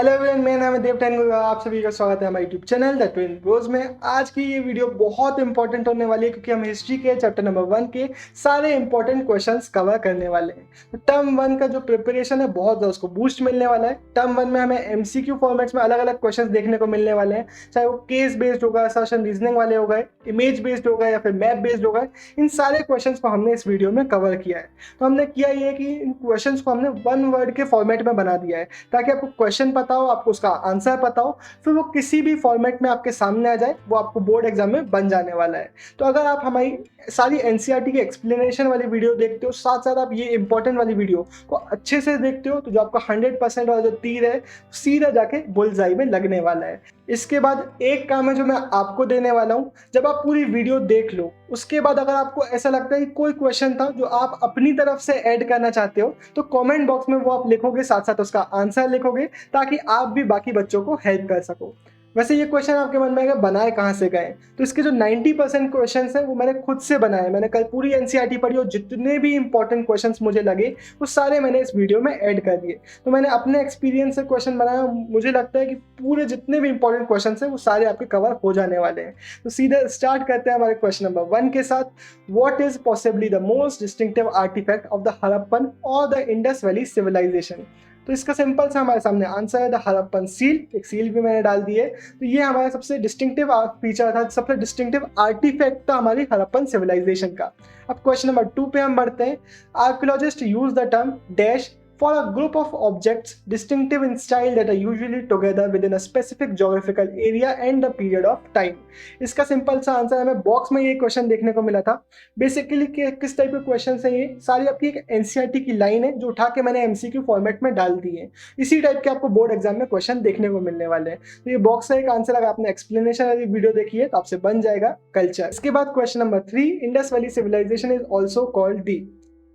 Hello everyone, मेरा नाम है देव टैनगुरु। आप सभी का स्वागत है हमारे YouTube channel the twin bros में। आज की ये वीडियो बहुत इंपॉर्टेंट होने वाली है क्योंकि हम हिस्ट्री के चैप्टर नंबर 1 के सारे इंपॉर्टेंट क्वेश्चंस कवर करने वाले हैं। तो टर्म 1 का जो प्रिपरेशन है बहुत ज़्यादा उसको बूस्ट मिलने वाला है। टर्म 1 में हमें एमसीक्यू फॉर्मेट्स में अलग अलग क्वेश्चन देखने को मिलने वाले हैं, चाहे वो केस बेस्ड होगा, असर्शन रीजनिंग वाले हो गए, इमेज बेस्ड होगा या फिर मैप बेस्ड होगा। इन सारे क्वेश्चंस को हमने इस वीडियो में कवर किया है। तो हमने किया ये कि इन क्वेश्चंस को हमने वन वर्ड के फॉर्मेट में बना दिया है ताकि आपको क्वेश्चन पता हो, आपको उसका आंसर पता हो, फिर वो किसी भी फॉर्मेट में आपके सामने आ जाए, वो आपको बोर्ड एग्जाम में बन जाने वाला है। तो अगर आप हमारी सारी एनसीईआरटी की एक्सप्लेनेशन वाली वीडियो देखते हो, साथ साथ आप ये इंपॉर्टेंट वाली वीडियो को अच्छे से देखते हो, तो जो आपका 100% वाला जो तीर है सीधा जाके बुलजाई में लगने वाला है। इसके बाद एक काम है जो मैं आपको देने वाला हूँ, जब आप पूरी वीडियो देख लो उसके बाद अगर आपको ऐसा लगता है कि कोई क्वेश्चन था जो आप अपनी तरफ से ऐड करना चाहते हो, तो कमेंट बॉक्स में वो आप लिखोगे, साथ साथ उसका आंसर लिखोगे ताकि आप भी बाकी बच्चों को हेल्प कर सको। वैसे ये क्वेश्चन आपके मन में आएगा बनाए कहाँ से गए, तो इसके जो 90% क्वेश्चन हैं वो मैंने खुद से बनाए। मैंने कल पूरी एनसीईआरटी पढ़ी और जितने भी इंपॉर्टेंट क्वेश्चंस मुझे लगे वो सारे मैंने इस वीडियो में ऐड कर दिए। तो मैंने अपने एक्सपीरियंस से क्वेश्चन बनाया। मुझे लगता है कि पूरे जितने भी इंपॉर्टेंट क्वेश्चन हैं वो सारे आपके कवर हो जाने वाले हैं। तो सीधे स्टार्ट करते हैं हमारे क्वेश्चन नंबर 1 के साथ। What is possibly the most distinctive artifact of the Harappan or the Indus valley civilisation? तो इसका सिंपल सा हमारे सामने आंसर है द हड़प्पन सील। एक सील भी मैंने डाल दी है। तो ये हमारा सबसे डिस्टिंक्टिव फीचर था, सबसे डिस्टिंक्टिव आर्टिफैक्ट था हमारी हड़प्पन सिविलाइजेशन का। अब क्वेश्चन नंबर 2 पे हम बढ़ते हैं। Archaeologist use the term dash for a group of objects distinctive in style that are usually together within a specific geographical area and a period of time। इसका simple सा answer हमें box में ये question देखने को मिला था। Basically किस टाइप के क्वेश्चन है ये सारी आपकी एक एनसीईआरटी की लाइन है जो उठा के मैंने एमसीक्यू फॉर्मेट में डाल दी है। इसी टाइप के आपको बोर्ड एग्जाम में क्वेश्चन देखने को मिलने वाले हैं। तो ये बॉक्स का एक आंसर अगर आपने एक्सप्लेनेशन वाली वीडियो देखी है तो आपसे बन जाएगा कल्चर। इसके बाद question number 3, Indus valley civilisation is also called the.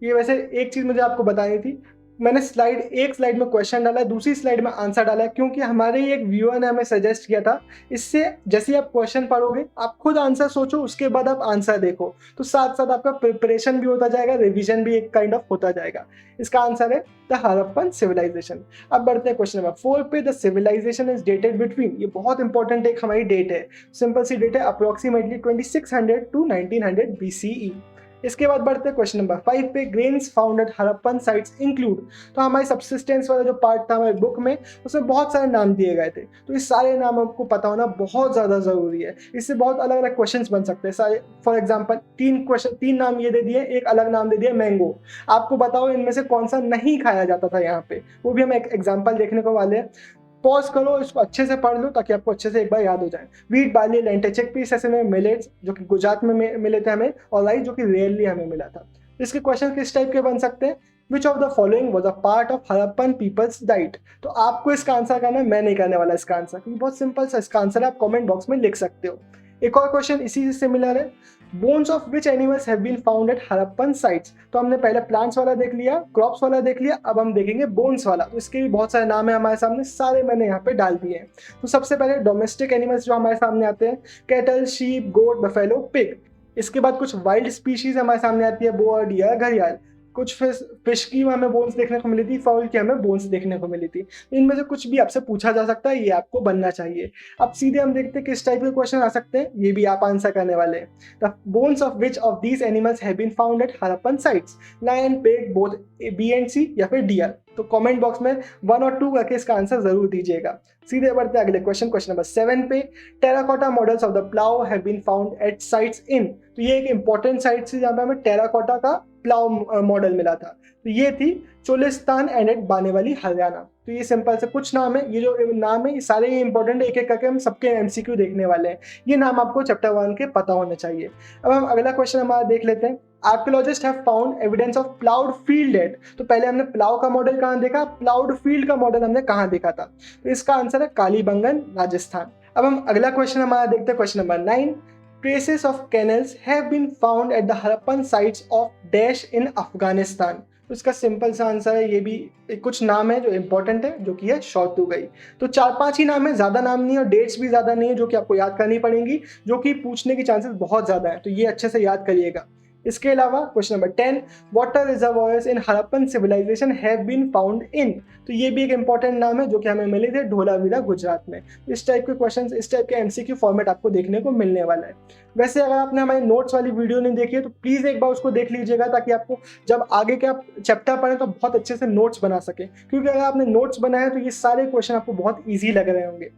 ये वैसे एक चीज मुझे आपको बतानी थी, मैंने एक स्लाइड में क्वेश्चन डाला है, दूसरी स्लाइड में आंसर डाला है, क्योंकि हमारे ही एक व्यूअर ने हमें सजेस्ट किया था। इससे जैसे ही आप क्वेश्चन पढ़ोगे आप खुद आंसर सोचो, उसके बाद आप आंसर देखो, तो साथ साथ आपका प्रिपरेशन भी होता जाएगा, रिवीजन भी एक काइंड ऑफ होता जाएगा। इसका आंसर है द हड़प्पन सिविलाइजेशन। अब बढ़ते हैं क्वेश्चन नंबर 4 पे। The civilization is dated between, ये बहुत इंपॉर्टेंट एक हमारी डेट है, सिंपल सी डेट है, अप्रोक्सीमेटली 2600 टू 1900 BCE। इसके बाद बढ़ते हैं क्वेश्चन नंबर 5 पे। Grains found at Harappan sites include, तो हमारी सब्सिस्टेंस वाला जो पार्ट था हमारे बुक में उसमें बहुत सारे नाम दिए गए थे, तो इस सारे नाम आपको पता होना बहुत ज़्यादा ज़रूरी है। इससे बहुत अलग अलग क्वेश्चंस बन सकते हैं सारे। फॉर एग्जांपल तीन नाम ये दे दिए, एक अलग नाम दे दिया मैंगो। आपको बताओ इनमें से कौन सा नहीं खाया जाता था यहाँ पे, वो भी हम एक एग्जाम्पल देखने को वाले हैं। पॉज करो, इसको अच्छे से पढ़ लो ताकि आपको अच्छे से एक बार याद हो जाए। वीट, बार्ली, लेंटिल, चिकपीस, ऐसे में मिलेट्स जो कि गुजरात में मिले थे हमें, और राइस जो कि रेयरली हमें मिला था। इसके क्वेश्चन किस टाइप के बन सकते हैं? Which of the following was a part of Harappan peoples diet. तो आपको इसका आंसर करना है, मैं नहीं करने वाला इसका आंसर, क्योंकि बहुत सिंपल सा इसका आंसर आप कॉमेंट बॉक्स में लिख सकते हो। एक और क्वेश्चन इसी से सिमिलर है। Bones of which animals have been found at Harappan sites. तो हमने पहले प्लांट्स वाला देख लिया, क्रॉप्स वाला देख लिया, अब हम देखेंगे बोन्स वाला। तो इसके भी बहुत सारे नाम है हमारे सामने, सारे मैंने यहाँ पे डाल दिए हैं। तो सबसे पहले डोमेस्टिक एनिमल्स जो हमारे सामने आते हैं, कैटल, शीप, गोट, बफेलो, पिग। इसके बाद कुछ वाइल्ड स्पीशीज हमारे सामने आती है, बोआ, डियर, घड़ियाल। कुछ फिश की हमें बोन्स देखने को मिली थी, फाउल की हमें बोन्स देखने को मिली थी। इनमें से कुछ भी आपसे पूछा जा सकता है, ये आपको बनना चाहिए। अब सीधे हम देखते हैं किस टाइप के क्वेश्चन आ सकते हैं, ये भी आप आंसर करने वाले हैं। The bones of which of these animals have been found at Harappan sites, lion, pig, both B and C या फिर डियर। तो कमेंट बॉक्स में 1 और 2 करके इसका आंसर जरूर दीजिएगा। सीधे बढ़ते हैं अगले क्वेश्चन नंबर 7 पे। Terracotta models of the plough have been found at sites in. तो ये एक इंपॉर्टेंट साइट थी जहाँ पे हमें टेराकोटा का प्लाउ मॉडल मिला था। तो ये थी चोलिस्तान एंड एट बानेवाली, हरियाणा। तो ये सिंपल से कुछ नाम है, ये जो नाम है ये सारे इंपॉर्टेंट, एक एक करके हम सबके एमसीक्यू देखने वाले हैं। ये नाम आपको चैप्टर 1 के पता होने चाहिए। अब हम अगला क्वेश्चन हमारा देख लेते हैं। Archaeologist have found evidence of ploughed field at. तो पहले हमने प्लाउ का मॉडल कहाँ देखा, प्लाउड फील्ड का मॉडल हमने कहाँ देखा था? तो इसका आंसर है कालीबंगन, राजस्थान। अब हम अगला क्वेश्चन हमारा देखते हैं, question number 9। Traces of canals have been found at the Harappan sites of dash in Afghanistan। तो इसका सिंपल सा आंसर है, ये भी कुछ नाम है जो इंपॉर्टेंट है, जो कि है शौतुगई। तो 4-5 ही नाम है, ज़्यादा नाम नहीं है और डेट्स भी ज़्यादा नहीं है, जो कि आपको याद करनी पड़ेंगी, जो कि पूछने की चांसेस बहुत ज़्यादा है, तो ये अच्छे से याद करिएगा। इसके अलावा question number 10, water reservoirs in Harappan civilization have been found in. तो ये भी एक इंपॉर्टेंट नाम है जो कि हमें मिले थे धोलावीरा गुजरात में। इस टाइप के क्वेश्चन, इस टाइप के एमसीक्यू फॉर्मेट आपको देखने को मिलने वाला है। वैसे अगर आपने हमारे नोट्स वाली वीडियो नहीं देखी है तो प्लीज़ एक बार उसको देख लीजिएगा, ताकि आपको जब आगे के आप चैप्टर पढ़ें तो बहुत अच्छे से नोट्स बना सके, क्योंकि अगर आपने नोट्स बनाए तो ये सारे क्वेश्चन आपको बहुत ईजी लग रहे होंगे।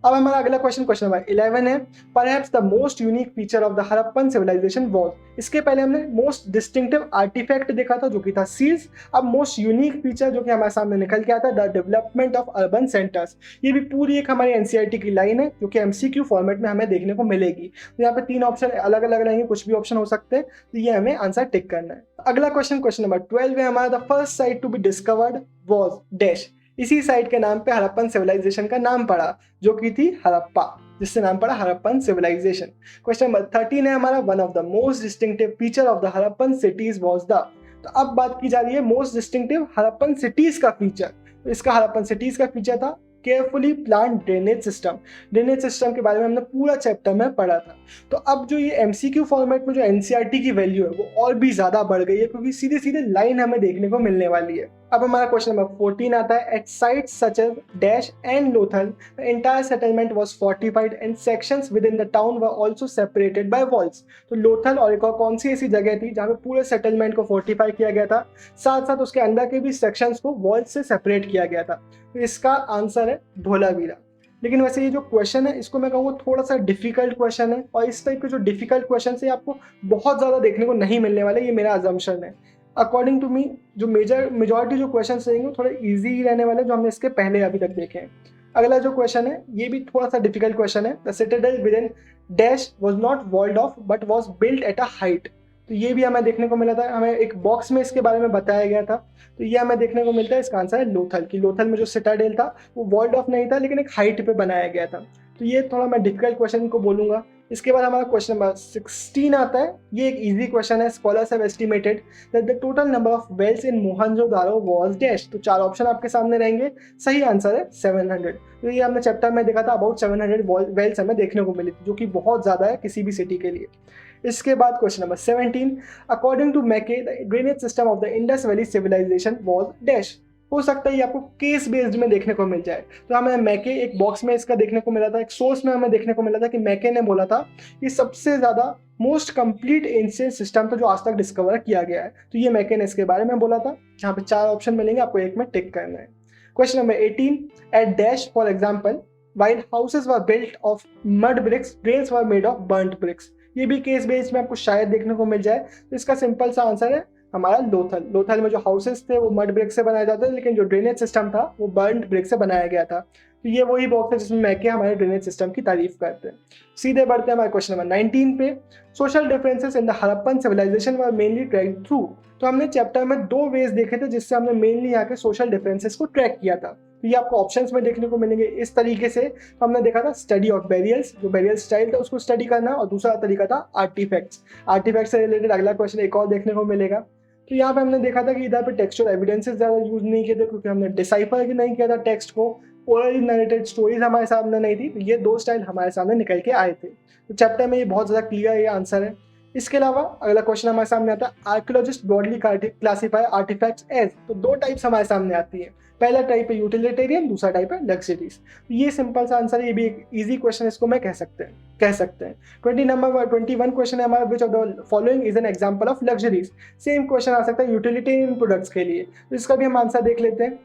अब हमारा अगला क्वेश्चन, क्वेश्चन नंबर 11 है, perhaps the most unique feature of the Harappan civilization was. इसके पहले हमने मोस्ट डिस्टिंक्टिव आर्टिफैक्ट देखा था जो कि था सील्स। अब मोस्ट यूनिक फीचर जो कि हमारे सामने निकल के आता है, the development of urban centres. ये भी पूरी एक हमारी एनसीईआरटी की लाइन है जो कि एमसीक्यू फॉर्मेट में हमें देखने को मिलेगी। तो यहाँ पे 3 ऑप्शन अलग अलग रहेंगे, कुछ भी ऑप्शन हो सकते हैं, तो ये हमें आंसर टिक करना है। अगला क्वेश्चन, क्वेश्चन नंबर 12 है हमारा, the first site to be discovered was dash. इसी साइट के नाम पे हड़प्पन सिविलाइजेशन का नाम पड़ा जो कि थी हड़प्पा, जिससे नाम पड़ा हड़प्पन सिविलाइजेशन। क्वेश्चन नंबर 13 है हमारा, one of the most distinctive feature of the Harappan cities was the. तो अब बात की जा रही है मोस्ट डिस्टिंक्टिव हड़प्पन सिटीज का फीचर। तो इसका हड़प्पन सिटीज का फीचर था carefully plan drainage system. Drainage system के बारे में हमने पूरा चैप्टर में पढ़ा था। तो अब जो ये एमसीक्यू फॉर्मेट में जो एनसीईआरटी की वैल्यू है वो और भी ज़्यादा बढ़ गई है, क्योंकि सीधे सीधे लाइन हमें देखने को मिलने वाली है। अब हमारा क्वेश्चन नंबर 14 आता है, at sites such as dash and Lothal the entire settlement was fortified and sections within the town were also separated by walls. तो लोथल और एक और कौन सी ऐसी जगह थी जहाँ पे पूरे सेटलमेंट को फोर्टिफाई किया गया था, साथ साथ उसके अंदर के भी सेक्शंस को वॉल्स से सेपरेट किया गया था। तो इसका आंसर है धोलावीरा। लेकिन वैसे ये जो क्वेश्चन है इसको मैं कहूँगा थोड़ा सा डिफिकल्ट क्वेश्चन है, और इस टाइप के जो डिफिकल्ट क्वेश्चन है आपको बहुत ज़्यादा देखने को नहीं मिलने वाले, ये मेरा अजम्पशन है। अकॉर्डिंग टू मी जो मेजॉरिटी जो क्वेश्चन रहेंगे वो थोड़े ईजी ही रहने वाले जो हमने इसके पहले अभी तक देखे हैं। अगला जो क्वेश्चन है ये भी थोड़ा सा डिफिकल्ट क्वेश्चन है, the citadel within dash was not walled off but was built at a height. तो ये भी हमें देखने को मिला था, हमें एक बॉक्स में इसके बारे में बताया गया था। तो ये हमें देखने को मिलता है, इसका आंसर है लोथल, कि लोथल में जो सिटाडेल था वो वॉल्ड ऑफ नहीं था लेकिन एक हाइट पे बनाया गया था। तो ये थोड़ा मैं डिफिकल्ट क्वेश्चन को बोलूँगा। इसके बाद हमारा क्वेश्चन नंबर 16 आता है, ये एक इजी क्वेश्चन है, scholars have estimated that the total number of wells in Mohenjodaro was dash. तो 4 ऑप्शन आपके सामने रहेंगे, सही आंसर है 700। तो ये हमने चैप्टर में देखा था, अबाउट 700 वेल्स हमें देखने को मिली थी, जो कि बहुत ज़्यादा है किसी भी सिटी के लिए। इसके बाद question number 17, according to Mackay the drainage system of the Indus valley civilization was dash. हो सकता है ये आपको केस बेस्ड में देखने को मिल जाए। तो हमें मैके एक बॉक्स में इसका देखने को मिला था, एक सोर्स में हमें देखने को मिला था कि मैके ने बोला था कि सबसे ज़्यादा मोस्ट कंप्लीट एंशिएंट सिस्टम था जो आज तक डिस्कवर किया गया है। तो ये मैके ने इसके बारे में बोला था, जहाँ पे 4 ऑप्शन मिलेंगे, आपको एक में टिक करना है। Question number 18, at dash for example while houses were built of mud bricks, drains were made of burnt bricks। ये भी केस बेस्ड में आपको शायद देखने को मिल जाए। तो इसका सिंपल सा आंसर है हमारा लोथल। लोथल में जो हाउसेस थे वो मड ब्रिक से बनाए जाते थे, लेकिन जो ड्रेनेज सिस्टम था वो बर्न्ड ब्रिक से बनाया गया था। तो ये वही बॉक्स है जिसमें मैके हमारे ड्रेनेज सिस्टम की तारीफ करते हैं। सीधे बढ़ते हैं हमारे क्वेश्चन नंबर 19 पे, social differences in the Harappan civilization were mainly tracked through. तो हमने चैप्टर में 2 वेज देखे थे जिससे हमने मेनली यहाँ के सोशल डिफरेंसेस को ट्रैक किया था। तो ये आपको ऑप्शंस में देखने को मिलेंगे इस तरीके से। तो हमने देखा था स्टडी ऑफ बैरियल्स, जो बैरियल स्टाइल था उसको स्टडी करना, और दूसरा तरीका था आर्टिफैक्ट्स। आर्टिफैक्ट से रिलेटेड अगला क्वेश्चन एक और देखने को मिलेगा। तो यहाँ पे हमने देखा था कि इधर पे टेक्सचुअल एविडेंसेस ज़्यादा यूज नहीं किए थे, क्योंकि हमने डिसाइफर नहीं किया था टेक्स्ट को, ओरली नरेटेड स्टोरीज हमारे सामने नहीं थी। तो ये 2 स्टाइल हमारे सामने निकल के आए थे। तो चैप्टर में ये बहुत ज़्यादा क्लियर ये आंसर है। इसके अलावा अगला क्वेश्चन हमारे सामने आता है, archaeologist broadly classify artifacts as. तो 2 टाइप्स हमारे सामने आती है, पहला टाइप है यूटिलिटेरियन, दूसरा टाइप है लग्जरीज। ये सिंपल सा आंसर है, ये भी एक इजी क्वेश्चन, इसको मैं कह सकते हैं 21 क्वेश्चन है हमारा, which of the following is an example of luxuries. Same question आ सकता है यूटिलिटेरियन प्रोडक्ट्स के लिए। तो इसका भी हम आंसर देख लेते हैं,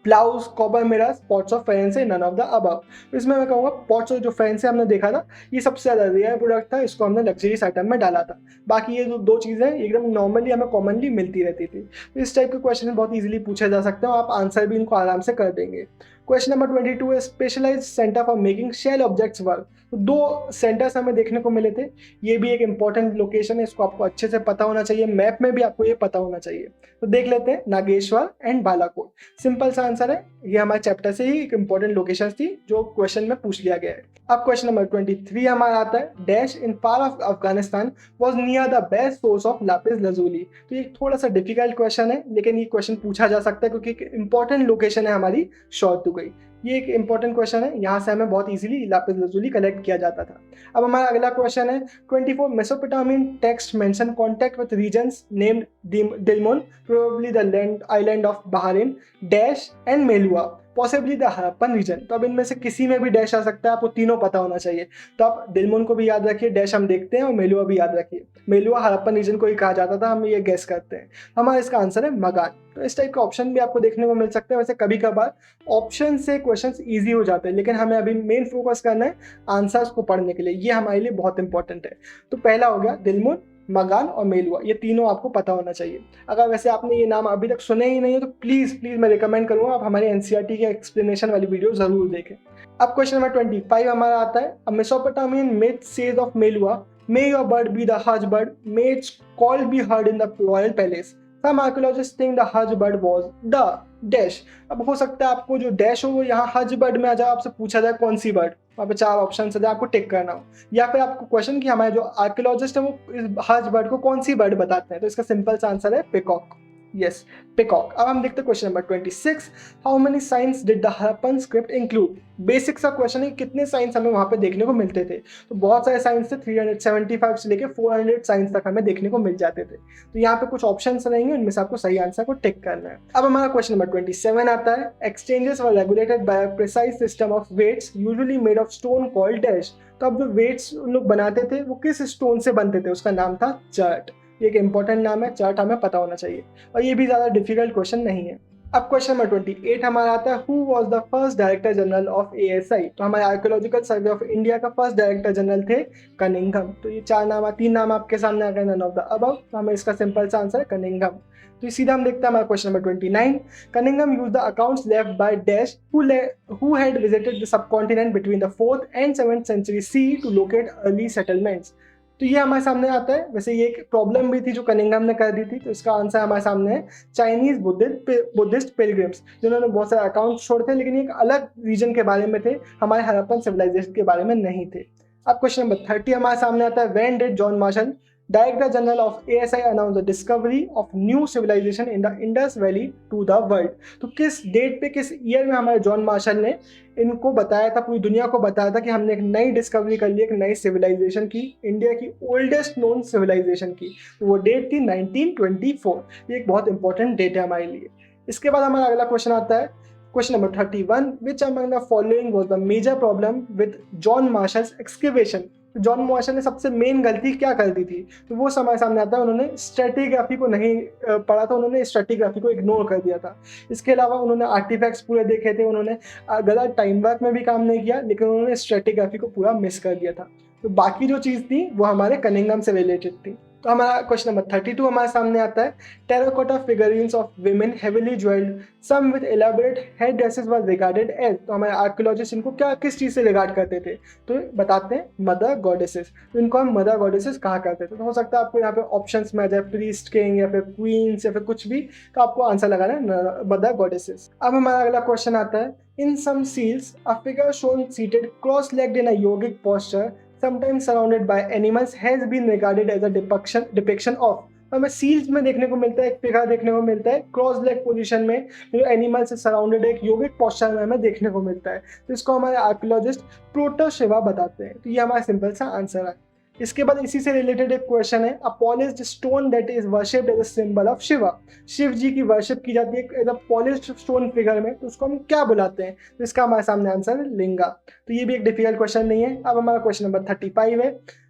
ploughs, copper mirrors, pots of फेरेंस से नन ऑफ द अबव। तो इसमें मैं कहूँगा पॉट्स ऑफ जो फेरेंस से हमने देखा था ये सबसे ज़्यादा रेयर प्रोडक्ट था, इसको हमने लग्जरीज आइटम में डाला था। बाकी ये जो 2 चीज़ें एकदम नॉर्मली हमें कॉमनली मिलती रहती थी। तो इस टाइप के क्वेश्चन बहुत इजीली पूछे जा सकते हैं और आप आंसर भी इनको आराम से कर देंगे। क्वेश्चन नंबर 22 है, specialised centre for making shell objects work. तो 2 सेंटर्स हमें देखने को मिले थे, ये भी एक इंपॉर्टेंट लोकेशन है, इसको आपको अच्छे से पता होना चाहिए, मैप में भी आपको ये पता होना चाहिए। तो देख लेते हैं, नागेश्वर एंड बालाकोट। सिंपल सा आंसर है, ये हमारे चैप्टर से ही एक इंपॉर्टेंट लोकेशन थी जो क्वेश्चन में पूछ लिया गया है। अब क्वेश्चन नंबर 23 हमारा आता है, dash in part of Afghanistan was near the best source of lapis lazuli. तो ये थोड़ा सा डिफिकल्ट क्वेश्चन है, लेकिन ये क्वेश्चन पूछा जा सकता है क्योंकि एक इंपॉर्टेंट लोकेशन है हमारी शॉर्ट टू गई। ये एक इंपॉर्टेंट क्वेश्चन है, यहाँ से हमें बहुत इजीली लापिस lazuli कलेक्ट किया जाता था। अब हमारा अगला क्वेश्चन है 24 Mesopotamian text mention contact with regions named Dilmun probably the land island of Bahrain dash and Meluhha possibly the Harappan region. तो अब इनमें से किसी में भी डैश आ सकता है, आपको तीनों पता होना चाहिए। तो आप दिलमुन को भी याद रखिए, डैश हम देखते हैं, और मेलुआ भी याद रखिए। मेलुआ हड़प्पन रीजन को ही कहा जाता था, हम ये गेस करते हैं। हमारा इसका आंसर है मगान। तो इस टाइप का ऑप्शन भी आपको देखने को मिल सकता है। वैसे कभी कभार ऑप्शन से क्वेश्चंस इजी हो जाते हैं, लेकिन हमें अभी मेन फोकस करना है आंसर्स को पढ़ने के लिए, ये हमारे लिए बहुत इंपॉर्टेंट है। तो पहला हो गया दिलमुन, मगान और मेलुआ, ये तीनों आपको पता होना चाहिए। अगर वैसे आपने ये नाम अभी तक सुने ही नहीं है तो प्लीज़ मैं रिकमेंड करूँगा आप हमारी एनसीईआरटी की एक्सप्लेनेशन वाली वीडियो ज़रूर देखें। अब क्वेश्चन नंबर 25 हमारा आता है, a Mesopotamian myth says of Meluhha, may your bird be the haja bird, may its call be heard in the royal palace, some archaeologist think the haja bird was the dash. अब हो सकता है आपको जो dash हो वो यहाँ हज बर्ड में आ जाए, आपसे पूछा जाए कौन सी बर्ड, वहाँ पे 4 ऑप्शन है, आपको टिक करना हो, या फिर आपको क्वेश्चन कि हमारे जो आर्कियोलॉजिस्ट है वो इस हज बर्ड को कौन सी बर्ड बताते हैं। तो इसका सिंपल सा आंसर है पिकॉक। Yes, peacock. अब हम देखते हैं question number 26, how many science did the Harappan script include. Basic सा क्वेश्चन है, कितने साइंस हमें वहाँ पे देखने को मिलते थे। तो बहुत सारे साइंस थे, 375 से लेके 400 साइंस तक हमें देखने को मिल जाते थे। तो यहाँ पे कुछ ऑप्शंस रहेंगे, उनमें से आपको सही आंसर को टिक करना है। अब हमारा क्वेश्चन नंबर 27 आता है, exchanges were regulated by a precise system of weights usually made of stone called dash. तो अब जो वेट्स उन लोग बनाते थे वो किस स्टोन से बनते थे, उसका नाम था चर्ट। ये एक इंपॉर्टेंट नाम है, चार्ट हमें पता होना चाहिए, और ये भी ज़्यादा डिफिकल्ट क्वेश्चन नहीं है। अब क्वेश्चन नंबर 28 हमारा आता है, who was the first director general of ASI. तो हमारे आर्कियोलॉजिकल सर्वे ऑफ इंडिया का फर्स्ट डायरेक्टर जनरल थे कनिंघम। तो ये 3 नाम आपके सामने आ गए, नन ऑफ द अबव। तो हमें इसका सिंपल सा आंसर है कनिंघम। तो सीधा हम देखते हैं हमारा question number 29, Cunningham used the accounts left by dash who had visited the subcontinent between the 4th and 7th century CE to locate early settlements. तो ये हमारे सामने आता है। वैसे ये एक प्रॉब्लम भी थी जो कनिंघम ने कर दी थी। तो इसका आंसर हमारे सामने है चाइनीज बुद्धिस्ट पिलग्रिम्स, जिन्होंने बहुत सारे अकाउंट छोड़े थे, लेकिन एक अलग रीजन के बारे में थे, हमारे हड़प्पन सिविलाइजेशन के बारे में नहीं थे। अब क्वेश्चन नंबर 30 हमारे सामने आता है, when did John Marshall director general of ASI announce the discovery of new civilisation in the Indus valley to the world. तो किस डेट पे, किस ईयर में हमारे जॉन मार्शल ने इनको बताया था, पूरी दुनिया को बताया था कि हमने एक नई डिस्कवरी कर ली, एक नई सिविलाइजेशन की, इंडिया की ओल्डेस्ट नोन सिविलाइजेशन की। तो वो डेट थी 1924। ये एक बहुत इंपॉर्टेंट डेट है हमारे लिए। इसके बाद हमारा अगला क्वेश्चन आता है, question number 31, which among the following was the major problem with John Marshall's excavation. John Marshall ने सबसे मेन गलती क्या कर दी थी, तो वो हमारे सामने आता है, उन्होंने स्ट्रेटिग्राफी को नहीं पढ़ा था, उन्होंने स्ट्रेटिग्राफी को इग्नोर कर दिया था। इसके अलावा उन्होंने आर्टिफैक्ट्स पूरे देखे थे, उन्होंने गलत टाइम वर्क में भी काम नहीं किया, लेकिन उन्होंने स्ट्रेटिग्राफी को पूरा मिस कर दिया था। तो बाकी जो चीज़ थी वो हमारे कनिंघम से रिलेटेड थी। तो हमारा क्वेश्चन नंबर 32 हमारे सामने आता है, terracotta figurines of women heavily jewelled some with elaborate head dresses were regarded as. तो हमारे आर्कियोलॉजिस्ट इनको क्या किस चीज़ से रिगार्ड करते थे, तो बताते हैं मदर गॉडेसेस। तो इनको हम मदर गॉडेसेस कहा करते थे। तो हो सकता है आपको यहाँ पे ऑप्शंस में आ जाए प्रीस्ट किंग या फिर क्वींस या फिर कुछ भी, तो आपको आंसर लगाना है मदर गॉडेसेस। अब हमारा अगला क्वेश्चन आता है, in some seals a figure shown seated cross legged in a yogic posture sometimes surrounded by animals has been regarded as a depiction of। हमें सील्स में देखने को मिलता है, एक फिगर देखने को मिलता है क्रॉस लेग पोजीशन में, जो एनिमल से सराउंडेड एक योगिक पोस्चर में हमें देखने को मिलता है। तो इसको हमारे आर्कियोलॉजिस्ट प्रोटो शिवा बताते हैं। तो ये हमारा सिंपल सा आंसर है। इसके बाद इसी से रिलेटेड एक क्वेश्चन है, a polished stone that is worshipped as a symbol of Shiva. Shiv ji की वर्शिप की जाती है as a polished stone figure में, तो उसको हम क्या बुलाते हैं, तो इसका हमारे सामने आंसर है लिंगा। तो ये भी एक डिफिकल्ट क्वेश्चन नहीं है। अब हमारा क्वेश्चन नंबर 35 है,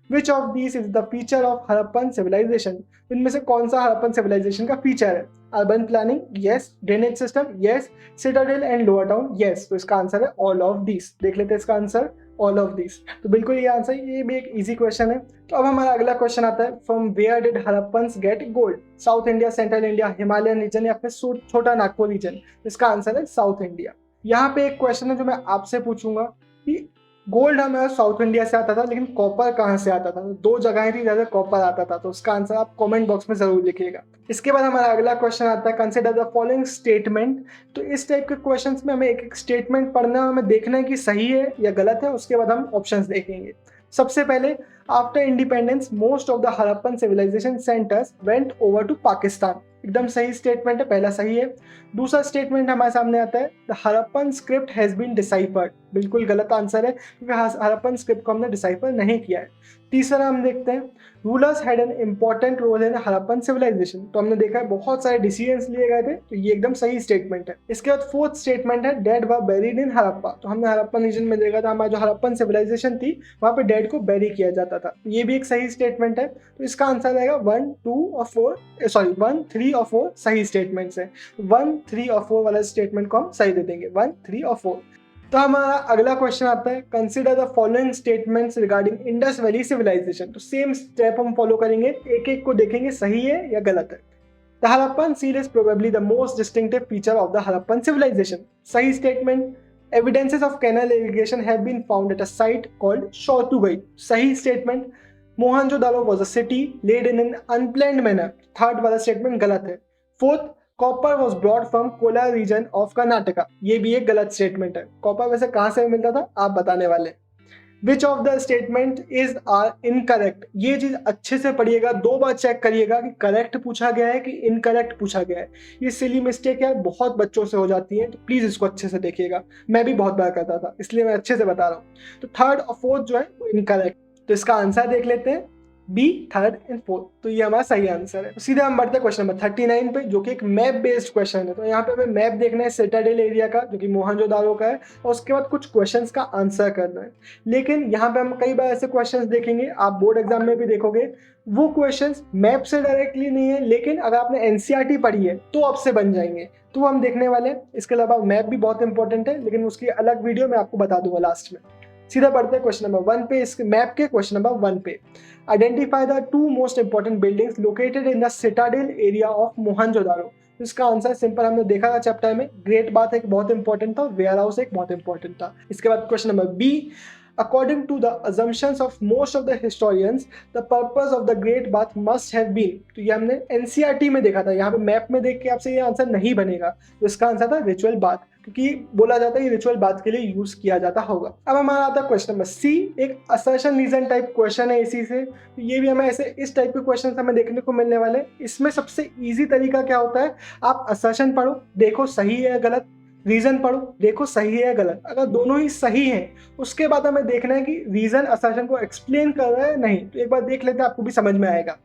which of these is the feature of Harappan civilisation. इनमें से कौन सा हड़प्पन सिविलाइजेशन का फीचर है, urban planning yes, drainage system yes, citadel and lower town yes. तो इसका आंसर है ऑल ऑफ दीज। देख लेते हैं इसका आंसर, ऑल ऑफ दिस। तो बिल्कुल ये आंसर, ये भी एक इजी क्वेश्चन है। तो अब हमारा अगला क्वेश्चन आता है, from where did Harappans get gold, south India, central India, Himalayan region या फिर छोटा नागपुर रीजन। इसका आंसर है साउथ इंडिया। यहाँ पे एक क्वेश्चन है जो मैं आपसे पूछूंगा कि गोल्ड हमारा साउथ इंडिया से आता था, लेकिन कॉपर कहाँ से आता था। 2 जगहें थी जहाँ कॉपर आता था, तो उसका आंसर आप कमेंट बॉक्स में जरूर लिखिएगा। इसके बाद हमारा अगला क्वेश्चन आता है, कंसिडर द फॉलोइंग स्टेटमेंट। तो इस टाइप के क्वेश्चंस में हमें एक एक स्टेटमेंट पढ़ना है, हमें देखना है कि सही है या गलत है, उसके बाद हम ऑप्शंस देखेंगे। सबसे पहले, after independence most of the Harappan civilisation centres went over to Pakistan. एकदम सही स्टेटमेंट है, पहला सही है। दूसरा स्टेटमेंट हमारे सामने आता है the Harappan script has been deciphered, बिल्कुल गलत आंसर है क्योंकि हड़प्पन स्क्रिप्ट को हमने डिसाइफर नहीं किया है। तीसरा हम देखते हैं rulers had an important role in Harappan civilisation, तो हमने देखा है बहुत सारे डिसीजंस लिए गए थे, तो ये एकदम सही स्टेटमेंट है। इसके बाद फोर्थ स्टेटमेंट है डेड वर बेरीड इन हड़प्पा, तो हमने हड़प्पन रीजन में देखा था हमारी जो हड़प्पन सिविलाइजेशन थी वहाँ पे डेड को बेरी किया जाता था, ये भी एक सही स्टेटमेंट है। तो इसका आंसर आएगा 1, 2 और 4, सॉरी 1, 3 और 4 सही स्टेटमेंट्स है। 1, 3 और 4 वाला स्टेटमेंट को हम सही दे देंगे, 1, 3 और 4। तो हमारा अगला क्वेश्चन आता है consider the following statements regarding Indus valley civilisation, तो सेम स्टेप हम फॉलो करेंगे, एक एक को देखेंगे सही है या गलत है। The Harappan seal is probably the most distinctive feature of the Harappan civilization, सही statement. Evidences of canal irrigation have been found at a site called Shortugai, सही statement. Mohenjodaro was a city laid in an unplanned manner, third वाला statement गलत है। Fourth, copper was brought from Kolar region of Karnataka, ये भी एक गलत statement है। Copper वैसे कहाँ से मिलता था आप बताने वाले। Which of the statement is are incorrect, ये चीज अच्छे से पढ़िएगा, 2 बार चेक करिएगा कि करेक्ट पूछा गया है कि इनकरेक्ट पूछा गया है। ये सिली मिस्टेक है, बहुत बच्चों से हो जाती है, तो प्लीज इसको अच्छे से देखिएगा, मैं भी बहुत बार करता था इसलिए मैं अच्छे से बता रहा हूँ। तो थर्ड और फोर्थ जो है वो इनकरेक्ट, तो इसका आंसर देख लेते हैं बी, थर्ड एंड फोर्थ, तो ये हमारा सही आंसर है। तो सीधे हम बढ़ते हैं क्वेश्चन नंबर 39 पे, जो कि एक मैप बेस्ड क्वेश्चन है। तो यहाँ पे हमें मैप देखना है सिटाडेल एरिया का, जो कि मोहनजोदारो का है, और उसके बाद कुछ क्वेश्चंस का आंसर करना है। लेकिन यहाँ पे हम कई बार ऐसे क्वेश्चंस देखेंगे, आप बोर्ड एग्जाम में भी देखोगे, वो क्वेश्चंस मैप से डायरेक्टली नहीं है, लेकिन अगर आपने एनसीईआरटी पढ़ी है तो आपसे बन जाएंगे, तो हम देखने वाले हैं। इसके अलावा मैप भी बहुत इंपॉर्टेंट है, लेकिन उसकी अलग वीडियो मैं आपको बता दूंगा लास्ट में। सीधा बढ़ते हैं क्वेश्चन नंबर 1 पे, इस मैप के क्वेश्चन नंबर 1 पे। Identify the 2 most important buildings located in the Citadel area of Mohenjodaro, इसका आंसर सिंपल हमने देखा था चैप्टर में, ग्रेट बात एक बहुत इंपॉर्टेंट था, वेयर हाउस एक बहुत इंपॉर्टेंट था। इसके बाद question number B, according to the assumptions of most of the historians the purpose of the great bath must have been, तो ये हमने एनसीईआरटी में देखा था, यहाँ पे मैप में देख के आपसे ये आंसर नहीं बनेगा, तो इसका आंसर था रिचुअल बाथ, क्योंकि बोला जाता है ये रिचुअल बाथ के लिए यूज किया जाता होगा। अब हमारा आता है क्वेश्चन नंबर सी, एक असर्शन रीजन टाइप क्वेश्चन है इसी से, तो ये भी हमें ऐसे इस टाइप के क्वेश्चन हमें देखने को मिलने वाले। इसमें सबसे ईजी तरीका क्या होता है, आप असर्शन पढ़ो, देखो सही है गलत, रीजन पढ़ो, देखो सही है या गलत, अगर दोनों ही सही हैं उसके बाद हमें देखना है कि रीजन असर्शन को एक्सप्लेन कर रहा है नहीं, तो एक बार देख लेते हैं, आपको भी समझ में आएगा।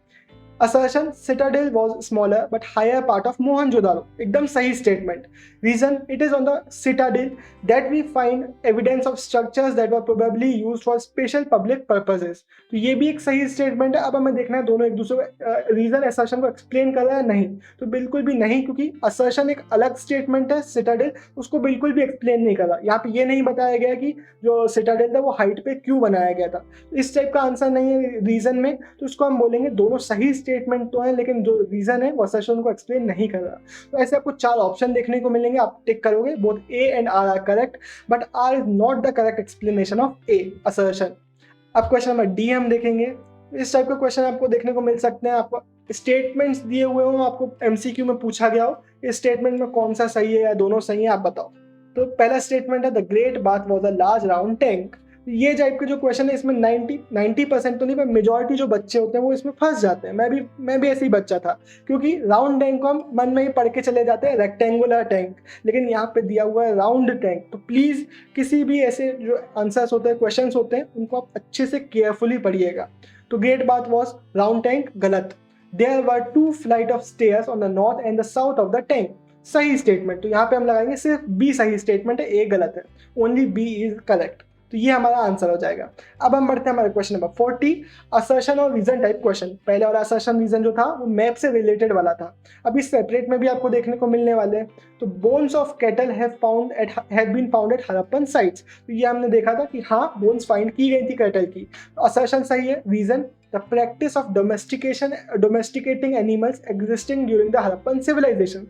Assertion citadel was smaller but higher part of Mohenjodaro, एकदम सही statement. Reason it is on the citadel that we find evidence of structures that were probably used for special public purposes, तो ये भी एक सही स्टेटमेंट है। अब हमें देखना है दोनों एक दूसरे को रीजन असर्शन को एक्सप्लेन कर रहा है नहीं, तो बिल्कुल भी नहीं, क्योंकि असर्शन एक अलग स्टेटमेंट है, सिटाडेल उसको बिल्कुल भी एक्सप्लेन नहीं कर रहा। यहाँ पे ये नहीं बताया गया कि जो सिटाडेल था वो हाइट पे क्यों बनाया गया था, इस टाइप का आंसर नहीं है रीजन में, तो उसको हम बोलेंगे दोनों सही स्टेटमेंट तो है, लेकिन जो रीजन है वो असर्शन को एक्सप्लेन नहीं कर रहा। तो ऐसे आपको 4 ऑप्शन देखने को मिलेंगे, आप टिक करोगे, both A and R R correct, but R is not the correct explanation of A, assertion. अब क्वेश्चन नंबर डी हम देखेंगे, इस टाइप के क्वेश्चन आपको देखने को मिल सकते हैं, आपको स्टेटमेंट्स दिए हुए हो, आपको एमसीक्यू में पूछा गया हो, इस स्टेटमेंट में कौन सा सही है या दोनों सही है आप बताओ। तो पहला स्टेटमेंट है the great bath was a large round tank, ये टाइप के जो क्वेश्चन है इसमें 90% तो नहीं पर मेजॉरिटी जो बच्चे होते हैं वो इसमें फंस जाते हैं, मैं भी ऐसे ही बच्चा था, क्योंकि राउंड टैंक को हम मन में ही पढ़ के चले जाते हैं रेक्टेंगुलर टैंक, लेकिन यहाँ पे दिया हुआ है राउंड टैंक। तो प्लीज़ किसी भी ऐसे जो आंसर्स होते हैं, क्वेश्चंस होते हैं, उनको आप अच्छे से केयरफुली पढ़िएगा। तो great bath was round tank, गलत। There were 2 flight of stairs on the north end the south of the tank, सही स्टेटमेंट। तो यहाँ पे हम लगाएंगे सिर्फ बी सही स्टेटमेंट है, ए गलत है, ओनली बी इज करेक्ट, तो ये हमारा आंसर हो जाएगा। अब हम बढ़ते हैं हमारे क्वेश्चन नंबर 40, असर्शन और रीजन टाइप क्वेश्चन। पहले वाला असर्शन रीजन जो था वो मैप से रिलेटेड वाला था, अभी सेपरेट में भी आपको देखने को मिलने वाले हैं। तो bones of cattle have been found at Harappan sites, तो ये हमने देखा था कि हाँ बोन्स फाइंड की गई थी कैटल की, तो असर्शन सही है। Reason the practice of domesticating animals existing during the Harappan civilisation,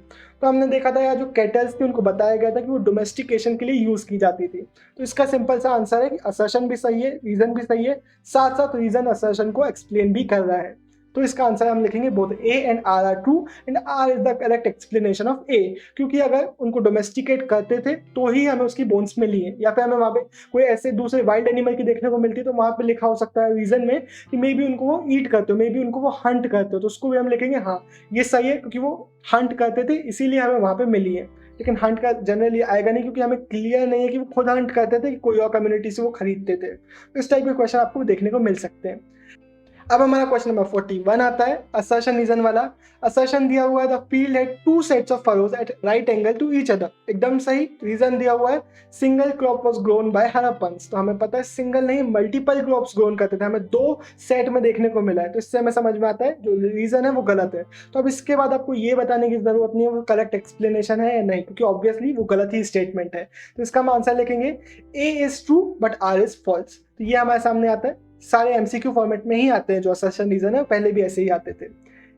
तो हमने देखा था यार जो कैटल्स थी उनको बताया गया था कि वो डोमेस्टिकेशन के लिए यूज की जाती थी, तो इसका सिंपल सा आंसर है कि असर्शन भी सही है, रीजन भी सही है, साथ साथ रीजन असर्शन को एक्सप्लेन भी कर रहा है। तो इसका आंसर हम लिखेंगे both A and R are true and R is the correct explanation of A, क्योंकि अगर उनको डोमेस्टिकेट करते थे तो ही हमें उसकी बोन्स मिली है, या फिर हमें वहाँ पे कोई ऐसे दूसरे वाइल्ड एनिमल की देखने को मिलती है तो वहाँ पे लिखा हो सकता है रीजन में कि मे बी उनको वो ईट करते हो, मे बी उनको वो हंट करते हो, तो उसको भी हम लिखेंगे हाँ ये सही है, क्योंकि वो हंट करते थे इसीलिए हमें वहाँ पे मिली है। लेकिन हंट का जनरली आएगा नहीं, क्योंकि हमें क्लियर नहीं है कि वो खुद हंट करते थे कि कोई और कम्युनिटी से वो खरीदते थे। इस टाइप के क्वेश्चन आपको देखने को मिल सकते हैं। अब हमारा क्वेश्चन नंबर 41 आता है असर्शन रीजन वाला। असर्शन दिया हुआ है the field had two sets of furrows at right angle to each other, एकदम सही। रीजन दिया हुआ है single crop was grown by Harappans, तो हमें पता है सिंगल नहीं मल्टीपल क्रॉप्स ग्रोन करते थे, हमें दो सेट में देखने को मिला है, तो इससे हमें समझ में आता है जो रीजन है वो गलत है। तो अब इसके बाद आपको ये बताने की जरूरत नहीं है वो करेक्ट एक्सप्लेनेशन है या नहीं, क्योंकि ऑब्वियसली वो गलत ही स्टेटमेंट है। तो इसका हम आंसर लिखेंगे A is true but R is false. तो ये हमारे सामने आता है, सारे एमसीक्यू फॉर्मेट में ही आते हैं जो असर्शन रीजन है, पहले भी ऐसे ही आते थे।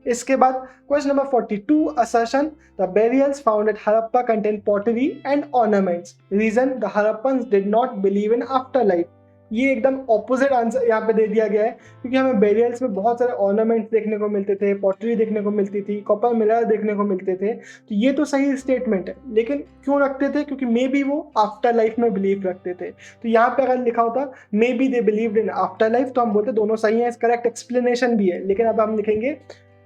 इसके बाद question number 42 assertion the burials found at Harappa contain pottery and ornaments, reason the Harappans did not believe in after life. ये एकदम ऑपोजिट आंसर यहाँ पे दे दिया गया है, क्योंकि हमें बेरियल्स में बहुत सारे ऑर्नामेंट्स देखने को मिलते थे, पॉटरी देखने को मिलती थी, कॉपर मिरर देखने को मिलते थे, तो ये तो सही स्टेटमेंट है। लेकिन क्यों रखते थे? क्योंकि मे बी वो आफ्टर लाइफ में बिलीव रखते थे। तो यहाँ पे अगर लिखा होता may be they believed in after life तो हम बोलते दोनों सही है, करेक्ट एक्सप्लेनेशन भी है। लेकिन अब हम लिखेंगे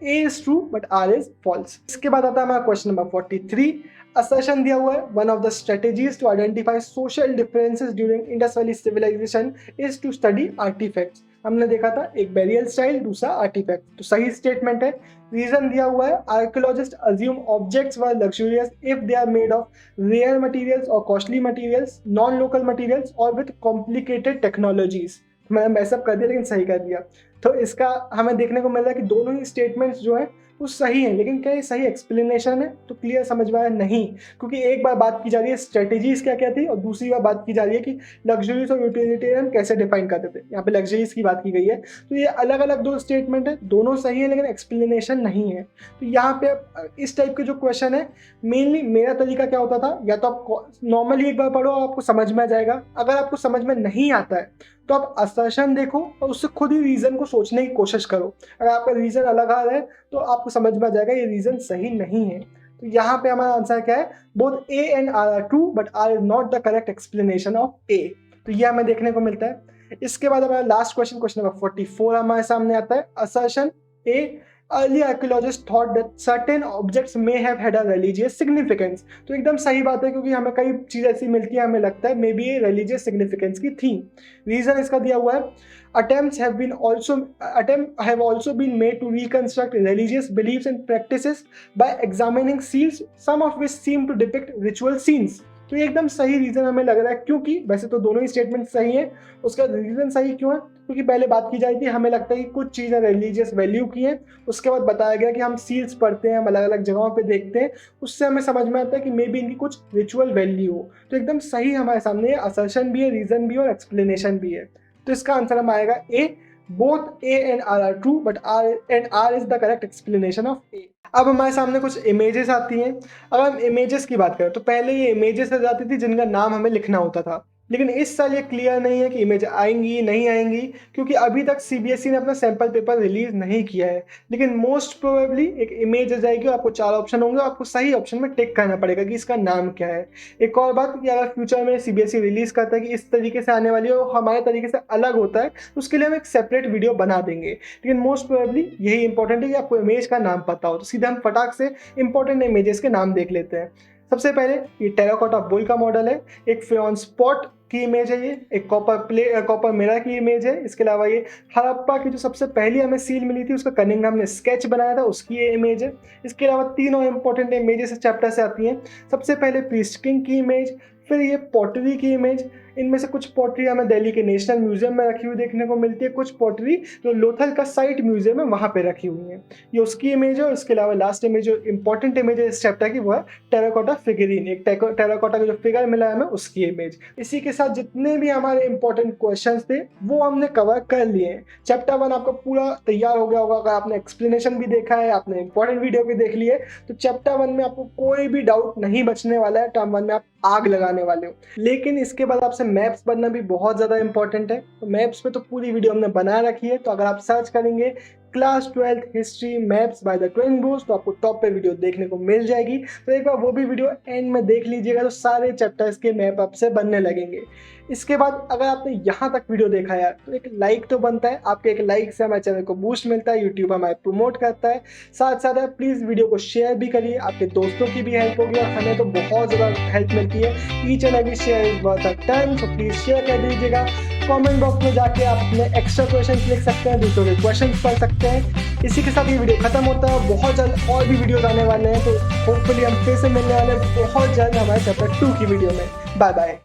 A is true but R is false। इसके बाद आता है हमारा क्वेश्चन नंबर 43। असर्शन दिया हुआ है one of the strategies to identify social differences during Indus valley civilisation is to study artefacts. हमने देखा था एक बेरियल स्टाइल, दूसरा आर्टिफैक्ट, तो सही स्टेटमेंट है। रीजन दिया हुआ है archaeologist assume objects were luxurious if they are made of rare materials और costly materials, non local materials और विद कॉम्प्लिकेटेड टेक्नोलॉजीज। मैंने मैसअप कर दिया लेकिन सही कर दिया। तो इसका हमें देखने को मिल रहा है कि दोनों ही स्टेटमेंट्स जो है वो सही है, लेकिन क्या ये सही एक्सप्लेनेशन है? तो क्लियर समझ में आया नहीं, क्योंकि एक बार बात की जा रही है स्ट्रेटेजीज क्या क्या थी और दूसरी बार बात की जा रही है कि लग्जरीज और यूटिलिटेरियन कैसे डिफाइन करते थे। यहाँ पे लग्जरीज की बात की गई है, तो ये अलग अलग दो स्टेटमेंट है, दोनों सही है लेकिन एक्सप्लेनेशन नहीं है। तो यहाँ पे इस टाइप के जो क्वेश्चन है, मेनली मेरा तरीका क्या होता था, या तो आप नॉर्मली एक बार पढ़ो और आपको समझ में आ जाएगा, अगर आपको समझ में नहीं आता है तो आप असर्शन देखो और उससे खुद ही रीजन को सोचने की कोशिश करो। अगर आपका रीजन अलग आ रहा है तो आपको समझ में आ जाएगा ये रीजन सही नहीं है। तो यहाँ पे हमारा आंसर क्या है, both A and R are true but R is not the correct explanation of A. तो ये हमें देखने को मिलता है। इसके बाद हमारा लास्ट क्वेश्चन, क्वेश्चन नंबर 44 हमारे सामने आता है। Assertion A early archaeologists thought that certain objects may have had a religious significance। तो एकदम सही बात है, क्योंकि हमें कई चीज ऐसी मिलती है हमें लगता है मे बी ये religious significance की थी। रीजन इसका दिया हुआ है attempts have also been made to reconstruct religious beliefs and practices by examining seals, some of which seem to depict ritual scenes। तो ये एकदम सही रीजन हमें लग रहा है, क्योंकि वैसे तो दोनों ही स्टेटमेंट सही है, उसका रीजन सही क्यों है? क्योंकि पहले बात की जाती है, हमें लगता है कि कुछ चीज़ें रिलीजियस वैल्यू की हैं, उसके बाद बताया गया कि हम सील्स पढ़ते हैं, हम अलग अलग जगहों पे देखते हैं, उससे हमें समझ में आता है कि मे बी इनकी कुछ रिचुअल वैल्यू हो। तो एकदम सही हमारे सामने असर्शन भी है, रीजन भी है और एक्सप्लेनेशन भी है। तो इसका आंसर हम आएगा A, both A and R are true but R is the correct explanation of A. अब हमारे सामने कुछ इमेजेस आती हैं। अगर हम इमेजेस की बात करें तो पहले ये इमेजेस आ जाती थी जिनका नाम हमें लिखना होता था, लेकिन इस साल ये क्लियर नहीं है कि इमेज आएंगी नहीं आएंगी, क्योंकि अभी तक सीबीएसई ने अपना सैंपल पेपर रिलीज नहीं किया है। लेकिन मोस्ट प्रोबेबली एक इमेज आ जाएगी और आपको 4 ऑप्शन होंगे, आपको सही ऑप्शन में टिक करना पड़ेगा कि इसका नाम क्या है। एक और बात कि अगर फ्यूचर में सीबीएसई रिलीज करता है कि इस तरीके से आने वाली है और हमारे तरीके से अलग होता है, तो उसके लिए हम एक सेपरेट वीडियो बना देंगे। लेकिन मोस्ट प्रोबेबली यही इंपॉर्टेंट है कि आपको इमेज का नाम पता हो। तो सीधे हम फटाक से इंपॉर्टेंट इमेजेस के नाम देख लेते हैं। सबसे पहले ये टेराकोटा बुल का मॉडल है, एक फ्रेऑन स्पॉट की इमेज है, ये एक कॉपर मिरर की इमेज है। इसके अलावा ये हड़प्पा की जो सबसे पहली हमें सील मिली थी उसका कनिंघम ने स्केच बनाया था, उसकी ये इमेज है। इसके अलावा 3 और इंपॉर्टेंट इमेजेस इस चैप्टर से आती हैं। सबसे पहले प्रीस्ट किंग की इमेज, फिर ये पॉटरी की इमेज। इनमें से कुछ पॉटरी हमें दिल्ली के नेशनल म्यूजियम में रखी हुई देखने को मिलती है, कुछ पॉटरी जो लोथल का साइट म्यूजियम है वहाँ पे रखी हुई है, ये उसकी इमेज है। और इसके अलावा लास्ट इमेज जो इंपॉर्टेंट इमेज है इस चैप्टर की वो है टेराकोटा फिगरीन, एक टेराकोटा का जो फिगर मिला है हमें उसकी इमेज। इसी के साथ जितने भी हमारे इंपॉर्टेंट क्वेश्चंस थे वो हमने कवर कर लिए हैं। चैप्टर 1 आपका पूरा तैयार हो गया होगा। अगर आपने एक्सप्लेनेशन भी देखा है, आपने इंपॉर्टेंट वीडियो भी देख ली है, तो चैप्टर 1 में आपको कोई भी डाउट नहीं बचने वाला है। टर्म 1 में आप आग लगाने वाले हो। लेकिन इसके बाद आपसे मैप्स बनना भी बहुत ज़्यादा इंपॉर्टेंट है। तो मैप्स पे तो पूरी वीडियो हमने बना रखी है, तो अगर आप सर्च करेंगे class 12th history maps by the twin Bros, तो आपको टॉप पे वीडियो देखने को मिल जाएगी। तो एक बार वो भी वीडियो एंड में देख लीजिएगा, तो सारे चैप्टर्स के मैप आपसे बनने लगेंगे। इसके बाद अगर आपने यहाँ तक वीडियो देखा यार, तो एक लाइक तो बनता है, आपके एक लाइक से हमारे चैनल को बूस्ट मिलता है, यूट्यूब हमारे प्रमोट करता है। साथ साथ प्लीज़ वीडियो को शेयर भी करिए, आपके दोस्तों की भी हेल्प होगी और हमें तो बहुत ज़्यादा हेल्प मिलती है। Each and every share is worth a ton, तो प्लीज़ शेयर कर दीजिएगा। कमेंट बॉक्स में जाके आप अपने एक्स्ट्रा क्वेश्चंस लिख सकते हैं, दूसरों के क्वेश्चंस पढ़ सकते हैं। इसी के साथ ये वीडियो खत्म होता है। बहुत जल्द और भी वीडियोस आने वाले हैं, तो होपफुली हम फिर से मिलने वाले हैं बहुत जल्द हमारे चैप्टर 2 की वीडियो में। Bye bye.